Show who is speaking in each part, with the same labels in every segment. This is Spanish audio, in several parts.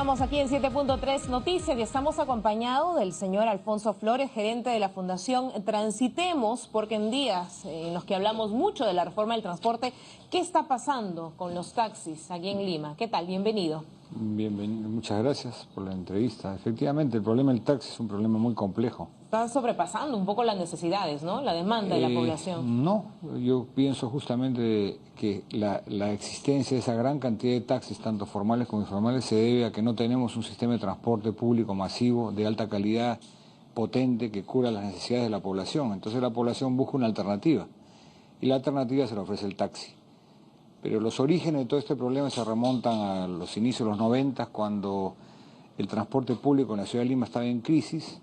Speaker 1: Continuamos aquí en 7.3 Noticias y estamos acompañados del señor Alfonso Flores, gerente de la Fundación Transitemos, porque en días en los que hablamos mucho de la reforma del transporte, ¿qué está pasando con los taxis aquí en Lima? ¿Qué tal? Bienvenido.
Speaker 2: Bienvenido, muchas gracias por la entrevista. Efectivamente, el problema del taxi es un problema muy complejo.
Speaker 1: Está sobrepasando un poco las necesidades, ¿no? La demanda de la población.
Speaker 2: No, yo pienso justamente que la existencia de esa gran cantidad de taxis, tanto formales como informales, se debe a que no tenemos un sistema de transporte público masivo, de alta calidad, potente, que cubra las necesidades de la población. Entonces la población busca una alternativa, y la alternativa se la ofrece el taxi. Pero los orígenes de todo este problema se remontan a los inicios de los 90, cuando el transporte público en la ciudad de Lima estaba en crisis,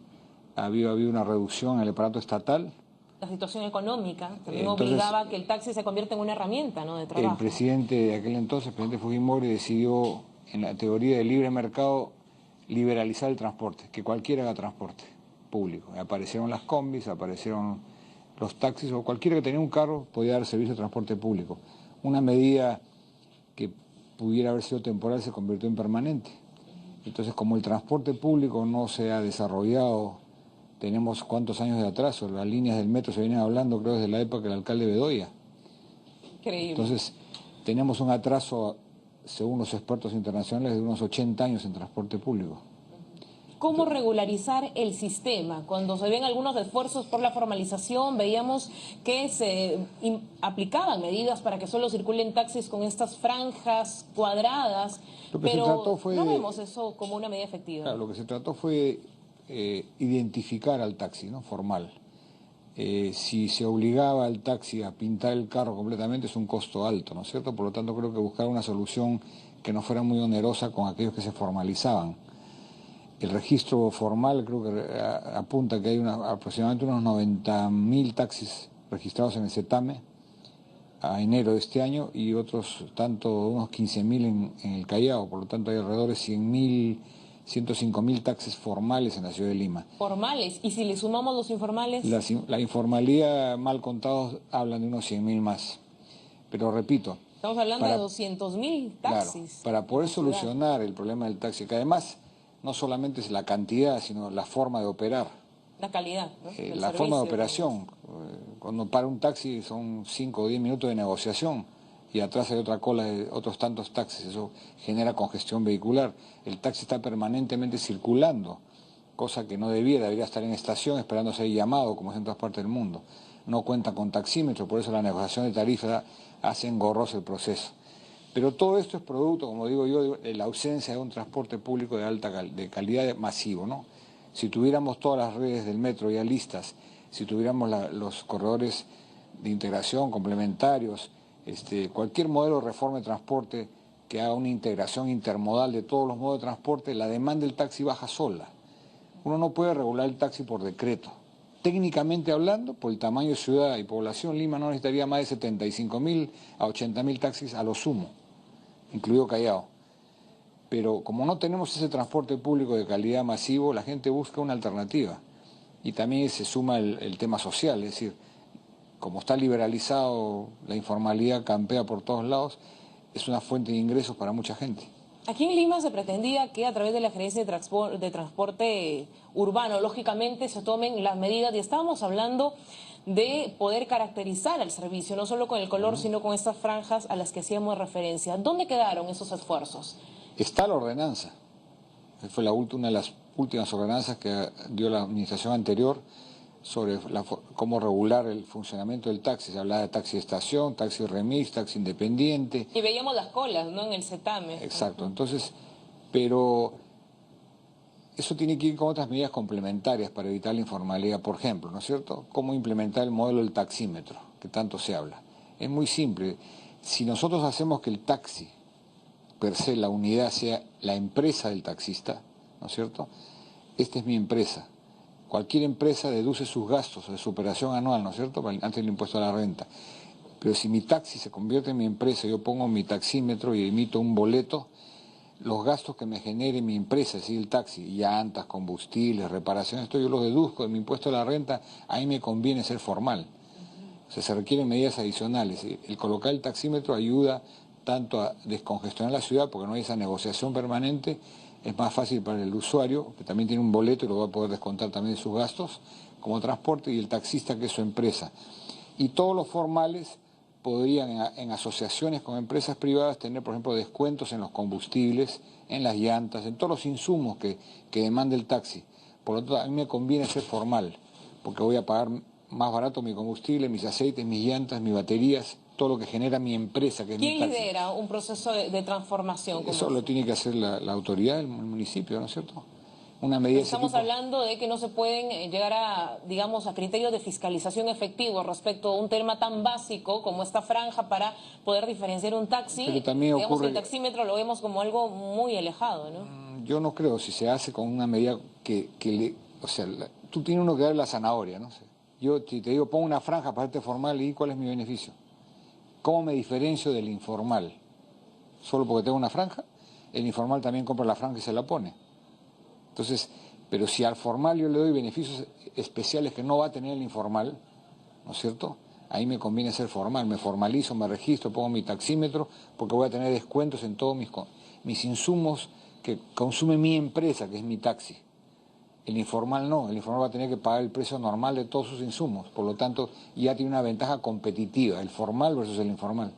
Speaker 2: había habido una reducción en el aparato estatal.
Speaker 1: La situación económica también obligaba a que el taxi se convierta en una herramienta, ¿no?, de trabajo.
Speaker 2: El presidente de aquel entonces, el presidente Fujimori, decidió, en la teoría del libre mercado, liberalizar el transporte, que cualquiera haga transporte público. Aparecieron las combis, aparecieron los taxis, o cualquiera que tenía un carro podía dar servicio de transporte público. Una medida que pudiera haber sido temporal se convirtió en permanente. Entonces, como el transporte público no se ha desarrollado, tenemos cuántos años de atraso, las líneas del metro se vienen hablando, creo, desde la época del alcalde Bedoya.
Speaker 1: Increíble.
Speaker 2: Entonces, tenemos un atraso, según los expertos internacionales, de unos 80 años en transporte público.
Speaker 1: ¿Cómo regularizar el sistema? Cuando se ven algunos esfuerzos por la formalización, veíamos que se aplicaban medidas para que solo circulen taxis con estas franjas cuadradas, pero no vemos eso como una medida efectiva.
Speaker 2: Claro, lo que se trató fue identificar al taxi, ¿no?, formal. Si se obligaba al taxi a pintar el carro completamente, es un costo alto, ¿no es cierto? Por lo tanto, creo que buscar una solución que no fuera muy onerosa con aquellos que se formalizaban. El registro formal creo que apunta que hay aproximadamente unos 90.000 taxis registrados en el CETAME a enero de este año, y otros unos 15.000 en el Callao. Por lo tanto, hay alrededor de 100.000, 105.000 taxis formales en la ciudad de Lima.
Speaker 1: ¿Formales? ¿Y si le sumamos los informales?
Speaker 2: La informalidad, mal contados, hablan de unos 100.000 más. Pero repito...
Speaker 1: Estamos hablando de 200.000 taxis.
Speaker 2: Claro, para poder solucionar el problema del taxi, que además no solamente es la cantidad, sino la forma de operar.
Speaker 1: La calidad, ¿no?
Speaker 2: La forma de operación. Cuando para un taxi son 5 o 10 minutos de negociación, y atrás hay otra cola de otros tantos taxis. Eso genera congestión vehicular. El taxi está permanentemente circulando, cosa que no debería estar en estación esperando ser llamado, como es en todas partes del mundo. No cuenta con taxímetro, por eso la negociación de tarifa hace engorroso el proceso. Pero todo esto es producto, como digo yo, de la ausencia de un transporte público de calidad masivo, ¿no? Si tuviéramos todas las redes del metro ya listas, si tuviéramos los corredores de integración complementarios, cualquier modelo de reforma de transporte que haga una integración intermodal de todos los modos de transporte, la demanda del taxi baja sola. Uno no puede regular el taxi por decreto. Técnicamente hablando, por el tamaño de ciudad y población, Lima no necesitaría más de 75.000 a 80.000 taxis a lo sumo, incluido Callao. Pero como no tenemos ese transporte público de calidad masivo, la gente busca una alternativa. Y también se suma el tema social, es decir, como está liberalizado, la informalidad campea por todos lados, es una fuente de ingresos para mucha gente.
Speaker 1: Aquí en Lima se pretendía que a través de la Gerencia de Transporte Urbano, lógicamente, se tomen las medidas, y estábamos hablando de poder caracterizar el servicio, no solo con el color, sino con estas franjas a las que hacíamos referencia. ¿Dónde quedaron esos esfuerzos?
Speaker 2: Está la ordenanza. Fue una de las últimas ordenanzas que dio la administración anterior sobre cómo regular el funcionamiento del taxi. Se hablaba de taxi de estación, taxi remis, taxi independiente.
Speaker 1: Y veíamos las colas, ¿no?, en el CETAME.
Speaker 2: Exacto. Entonces, pero eso tiene que ir con otras medidas complementarias para evitar la informalidad. Por ejemplo, ¿no es cierto?, cómo implementar el modelo del taxímetro, que tanto se habla. Es muy simple. Si nosotros hacemos que el taxi, per se, la unidad, sea la empresa del taxista, ¿no es cierto? Esta es mi empresa. Cualquier empresa deduce sus gastos de su operación anual, ¿no es cierto?, antes del impuesto a la renta. Pero si mi taxi se convierte en mi empresa, yo pongo mi taxímetro y emito un boleto, los gastos que me genere mi empresa, es decir, el taxi, llantas, combustibles, reparaciones, esto yo los deduzco de mi impuesto a la renta, ahí me conviene ser formal. O sea, se requieren medidas adicionales. El colocar el taxímetro ayuda tanto a descongestionar la ciudad, porque no hay esa negociación permanente, es más fácil para el usuario, que también tiene un boleto y lo va a poder descontar también de sus gastos como transporte, y el taxista, que es su empresa. Y todos los formales podrían, en asociaciones con empresas privadas, tener, por ejemplo, descuentos en los combustibles, en las llantas, en todos los insumos que demanda el taxi. Por lo tanto, a mí me conviene ser formal, porque voy a pagar más barato mi combustible, mis aceites, mis llantas, mis baterías, todo lo que genera mi empresa, que es mi taxi.
Speaker 1: ¿Quién lidera un proceso de transformación como
Speaker 2: Eso lo tiene que hacer la autoridad del municipio, ¿no es cierto? Una medida de ese
Speaker 1: Estamos
Speaker 2: tipo.
Speaker 1: hablando de que no se pueden llegar a, digamos, a criterios de fiscalización efectivos respecto a un tema tan básico como esta franja para poder diferenciar un taxi.
Speaker 2: Pero también
Speaker 1: digamos que
Speaker 2: ocurre...
Speaker 1: el taxímetro lo vemos como algo muy alejado, ¿no?
Speaker 2: Yo no creo, si se hace con una medida o sea, tú tienes uno que darle la zanahoria, ¿no? Yo si te digo, pongo una franja para este formal, ¿y cuál es mi beneficio? ¿Cómo me diferencio del informal? ¿Solo porque tengo una franja? El informal también compra la franja y se la pone. Entonces, pero si al formal yo le doy beneficios especiales que no va a tener el informal, ¿no es cierto? Ahí me conviene ser formal, me formalizo, me registro, pongo mi taxímetro, porque voy a tener descuentos en todos mis insumos que consume mi empresa, que es mi taxi. El informal no, el informal va a tener que pagar el precio normal de todos sus insumos, por lo tanto ya tiene una ventaja competitiva, el formal versus el informal.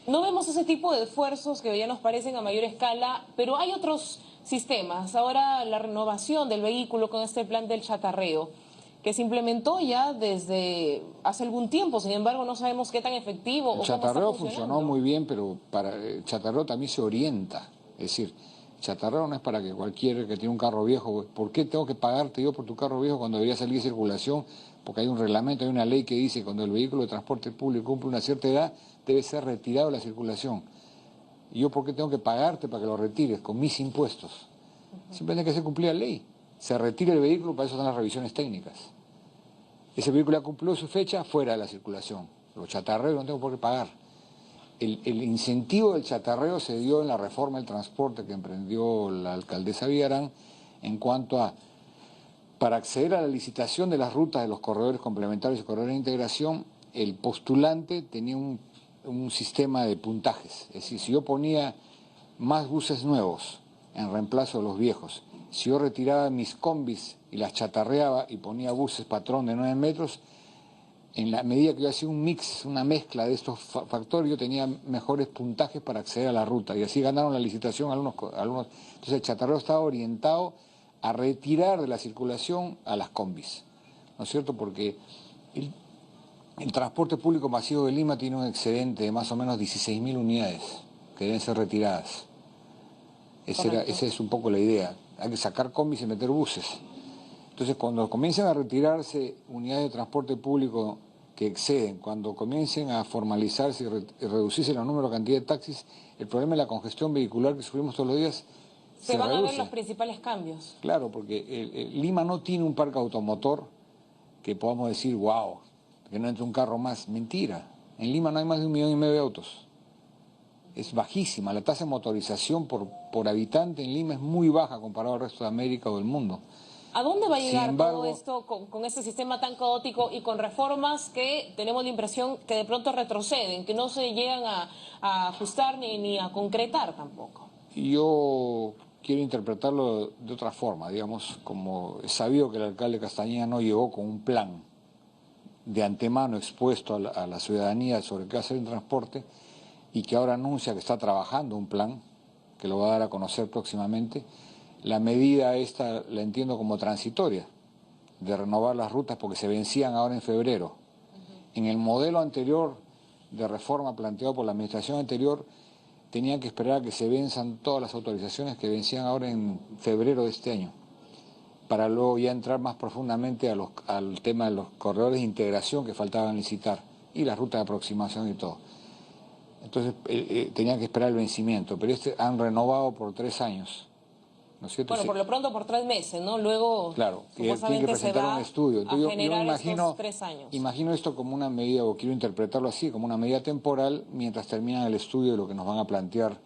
Speaker 1: No vemos ese tipo de esfuerzos que ya nos parecen a mayor escala, pero hay otros sistemas. Ahora la renovación del vehículo con este plan del chatarreo, que se implementó ya desde hace algún tiempo, sin embargo no sabemos qué tan efectivo o
Speaker 2: El
Speaker 1: cómo está
Speaker 2: chatarreo
Speaker 1: funcionando.
Speaker 2: funcionó muy bien, pero para el chatarreo también se orienta. Es decir, el chatarreo no es para que cualquiera que tiene un carro viejo, ¿por qué tengo que pagarte yo por tu carro viejo cuando debería salir de circulación? Porque hay un reglamento, hay una ley que dice que cuando el vehículo de transporte público cumple una cierta edad, debe ser retirado de la circulación. ¿Y yo por qué tengo que pagarte para que lo retires con mis impuestos? Simplemente hay que hacer cumplir la ley. Se retira el vehículo, para eso están las revisiones técnicas. Ese vehículo ya cumplió su fecha, fuera de la circulación. Los chatarreos no tengo por qué pagar. El incentivo del chatarreo se dio en la reforma del transporte que emprendió la alcaldesa Villarán en cuanto a, para acceder a la licitación de las rutas de los corredores complementarios y corredores de integración, el postulante tenía un sistema de puntajes. Es decir, si yo ponía más buses nuevos en reemplazo de los viejos, si yo retiraba mis combis y las chatarreaba y ponía buses patrón de 9 metros, en la medida que yo hacía un mix, una mezcla de estos factores, yo tenía mejores puntajes para acceder a la ruta. Y así ganaron la licitación algunos. Entonces el chatarreo estaba orientado a retirar de la circulación a las combis, ¿no es cierto? Porque el transporte público masivo de Lima tiene un excedente de más o menos 16.000 unidades que deben ser retiradas. Esa es un poco la idea. Hay que sacar combis y meter buses. Entonces, cuando comiencen a retirarse unidades de transporte público que exceden, cuando comiencen a formalizarse y reducirse el número de cantidad de taxis, el problema de la congestión vehicular que sufrimos todos los días
Speaker 1: se van reduce. A ver los principales cambios.
Speaker 2: Claro, porque Lima no tiene un parque automotor que podamos decir, wow, que no entre un carro más. Mentira. En Lima no hay más de 1,5 millones de autos. Es bajísima. La tasa de motorización por habitante en Lima es muy baja comparado al resto de América o del mundo.
Speaker 1: ¿A dónde va a llegar todo esto con este sistema tan caótico y con reformas que tenemos la impresión que de pronto retroceden, que no se llegan a ajustar ni a concretar tampoco?
Speaker 2: Yo quiero interpretarlo de otra forma, digamos, como es sabido que el alcalde Castañeda no llegó con un plan de antemano expuesto a la ciudadanía sobre qué hacer en transporte y que ahora anuncia que está trabajando un plan, que lo va a dar a conocer próximamente. La medida esta la entiendo como transitoria, de renovar las rutas porque se vencían ahora en febrero. En el modelo anterior de reforma planteado por la administración anterior, tenían que esperar a que se venzan todas las autorizaciones que vencían ahora en febrero de este año, para luego ya entrar más profundamente al tema de los corredores de integración que faltaban licitar y las rutas de aproximación y todo. Entonces tenían que esperar el vencimiento, pero han renovado por 3 años. ¿No es cierto?
Speaker 1: Bueno, por lo pronto por 3 meses, ¿no? Luego,
Speaker 2: claro,
Speaker 1: supuestamente
Speaker 2: tiene que presentar un estudio. Entonces,
Speaker 1: a generar
Speaker 2: yo imagino,
Speaker 1: estos 3 años.
Speaker 2: Imagino esto como una medida, o quiero interpretarlo así, como una medida temporal, mientras terminan el estudio de lo que nos van a plantear,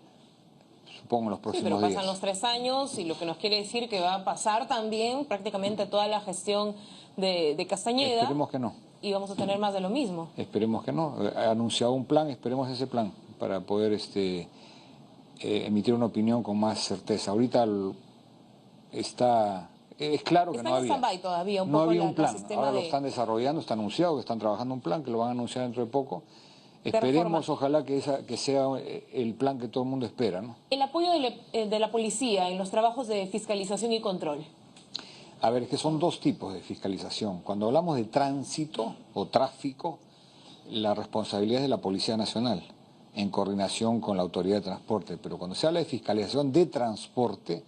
Speaker 2: supongo, en los próximos días.
Speaker 1: Sí, pero pasan los 3 años y lo que nos quiere decir que va a pasar también prácticamente toda la gestión de Castañeda.
Speaker 2: Esperemos que no.
Speaker 1: Y vamos a tener más de lo mismo.
Speaker 2: Esperemos que no. Ha anunciado un plan, esperemos ese plan para poder emitir una opinión con más certeza. Ahorita es claro que
Speaker 1: Está en stand-by todavía un
Speaker 2: no
Speaker 1: poco
Speaker 2: había un plan.
Speaker 1: sistema
Speaker 2: Ahora lo están desarrollando, está anunciado que están trabajando un plan, que lo van a anunciar dentro de poco. Esperemos, ojalá que sea el plan que todo el mundo espera, ¿no?
Speaker 1: El apoyo de la policía en los trabajos de fiscalización y control.
Speaker 2: A ver, es que son dos tipos de fiscalización. Cuando hablamos de tránsito o tráfico, la responsabilidad es de la Policía Nacional, en coordinación con la Autoridad de Transporte. Pero cuando se habla de fiscalización de transporte,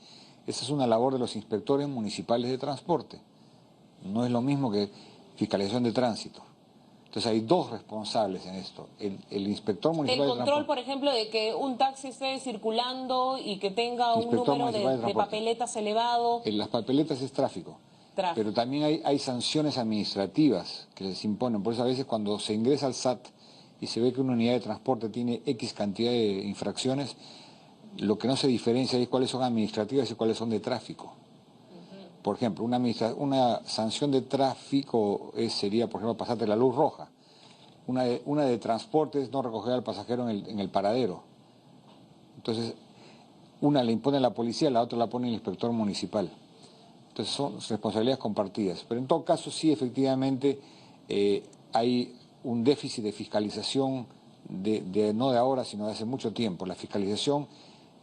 Speaker 2: esa es una labor de los inspectores municipales de transporte. No es lo mismo que fiscalización de tránsito. Entonces hay dos responsables en esto. El inspector municipal de transporte.
Speaker 1: El control, por ejemplo, de que un taxi esté circulando y que tenga un número de papeletas elevado.
Speaker 2: Las papeletas es tráfico. Pero también hay sanciones administrativas que les imponen. Por eso a veces cuando se ingresa al SAT y se ve que una unidad de transporte tiene X cantidad de infracciones, lo que no se diferencia es cuáles son administrativas y cuáles son de tráfico. Por ejemplo, una sanción de tráfico sería, por ejemplo, pasarte la luz roja. Una de transporte es no recoger al pasajero en el paradero. Entonces, una le impone la policía, la otra la pone el inspector municipal. Entonces son responsabilidades compartidas. Pero en todo caso sí, efectivamente, hay un déficit de fiscalización, no de ahora, sino de hace mucho tiempo. La fiscalización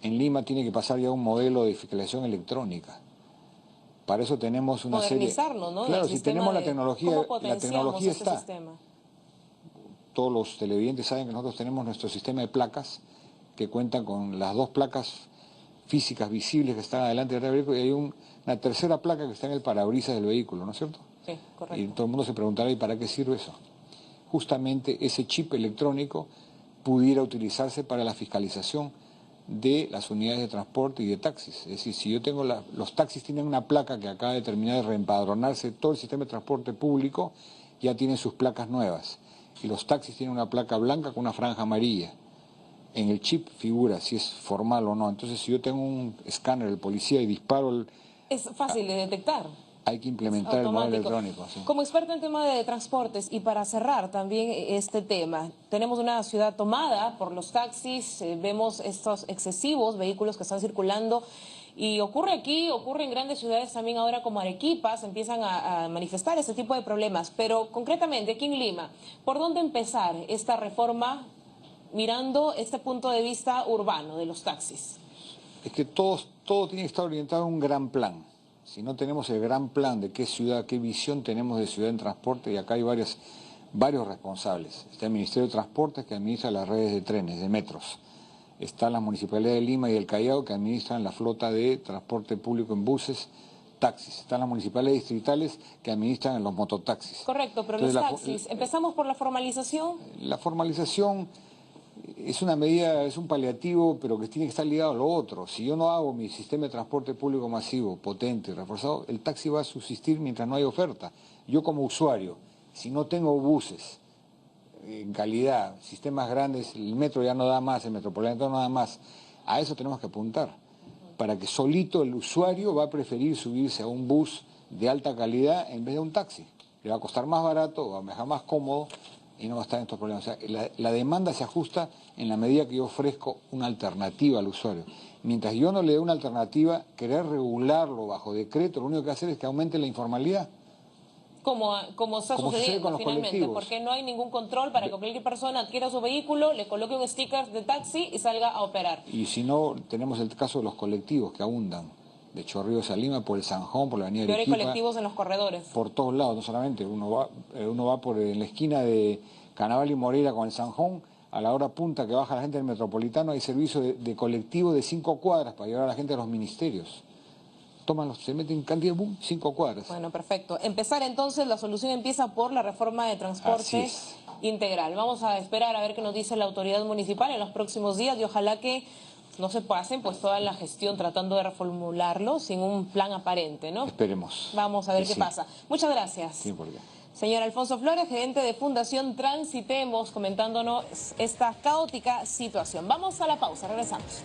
Speaker 2: en Lima tiene que pasar ya a un modelo de fiscalización electrónica. Para eso tenemos una serie...
Speaker 1: ¿no?
Speaker 2: Claro, si tenemos la tecnología está.
Speaker 1: Sistema?
Speaker 2: Todos los televidentes saben que nosotros tenemos nuestro sistema de placas que cuentan con las dos placas físicas visibles que están adelante del vehículo y hay una tercera placa que está en el parabrisas del vehículo, ¿no es cierto?
Speaker 1: Sí, correcto.
Speaker 2: Y todo el mundo se preguntará, ¿y para qué sirve eso? Justamente ese chip electrónico pudiera utilizarse para la fiscalización de las unidades de transporte y de taxis. Es decir, si yo tengo los taxis tienen una placa que acaba de terminar de reempadronarse, todo el sistema de transporte público ya tiene sus placas nuevas. Y los taxis tienen una placa blanca con una franja amarilla. En el chip figura si es formal o no. Entonces, si yo tengo un escáner del policía y disparo...
Speaker 1: Es fácil de detectar.
Speaker 2: Hay que implementar el modelo electrónico. Sí.
Speaker 1: Como experto en tema de transportes, y para cerrar también este tema, tenemos una ciudad tomada por los taxis, vemos estos excesivos vehículos que están circulando, y ocurre aquí, ocurre en grandes ciudades también ahora como Arequipa, se empiezan a manifestar este tipo de problemas. Pero concretamente aquí en Lima, ¿por dónde empezar esta reforma mirando este punto de vista urbano de los taxis?
Speaker 2: Es que todo tiene que estar orientado a un gran plan. Si no tenemos el gran plan de qué ciudad, qué visión tenemos de ciudad en transporte, y acá hay varios responsables. Está el Ministerio de Transportes, que administra las redes de trenes, de metros. Está la Municipalidad de Lima y del Callao, que administran la flota de transporte público en buses, taxis. Están las municipalidades distritales, que administran los mototaxis.
Speaker 1: Correcto, pero entonces, los taxis, ¿empezamos por la formalización?
Speaker 2: La formalización es una medida, es un paliativo, pero que tiene que estar ligado a lo otro. Si yo no hago mi sistema de transporte público masivo, potente y reforzado, el taxi va a subsistir mientras no hay oferta. Yo como usuario, si no tengo buses en calidad, sistemas grandes, el metro ya no da más, el metropolitano no da más, a eso tenemos que apuntar, para que solito el usuario va a preferir subirse a un bus de alta calidad en vez de un taxi. Le va a costar más barato, va a dejar más cómodo, y no va a estar en estos problemas. O sea, la demanda se ajusta en la medida que yo ofrezco una alternativa al usuario. Mientras yo no le dé una alternativa, querer regularlo bajo decreto, lo único que hace es que aumente la informalidad.
Speaker 1: Como está sucediendo finalmente, porque no hay ningún control para que cualquier persona adquiera su vehículo, le coloque un sticker de taxi y salga a operar.
Speaker 2: Y si no, tenemos el caso de los colectivos que abundan, de Chorrillos a Lima, por el Sanjón, por la avenida Arequipa.
Speaker 1: Pero hay colectivos en los corredores.
Speaker 2: Por todos lados, no solamente. Uno va por en la esquina de Carnaval y Moreira con el Sanjón, a la hora punta que baja la gente del Metropolitano, hay servicio de colectivo de 5 cuadras para llevar a la gente a los ministerios. Se meten cantidad de 5 cuadras.
Speaker 1: Bueno, perfecto. Empezar entonces, la solución empieza por la reforma de transporte integral. Vamos a esperar a ver qué nos dice la autoridad municipal en los próximos días y ojalá que no se pasen pues toda la gestión tratando de reformularlo sin un plan aparente, ¿no?
Speaker 2: Esperemos.
Speaker 1: Vamos a ver qué pasa. Muchas gracias.
Speaker 2: Sí, ¿por qué?
Speaker 1: Señor Alfonso Flores, gerente de Fundación Transitemos, comentándonos esta caótica situación. Vamos a la pausa, regresamos.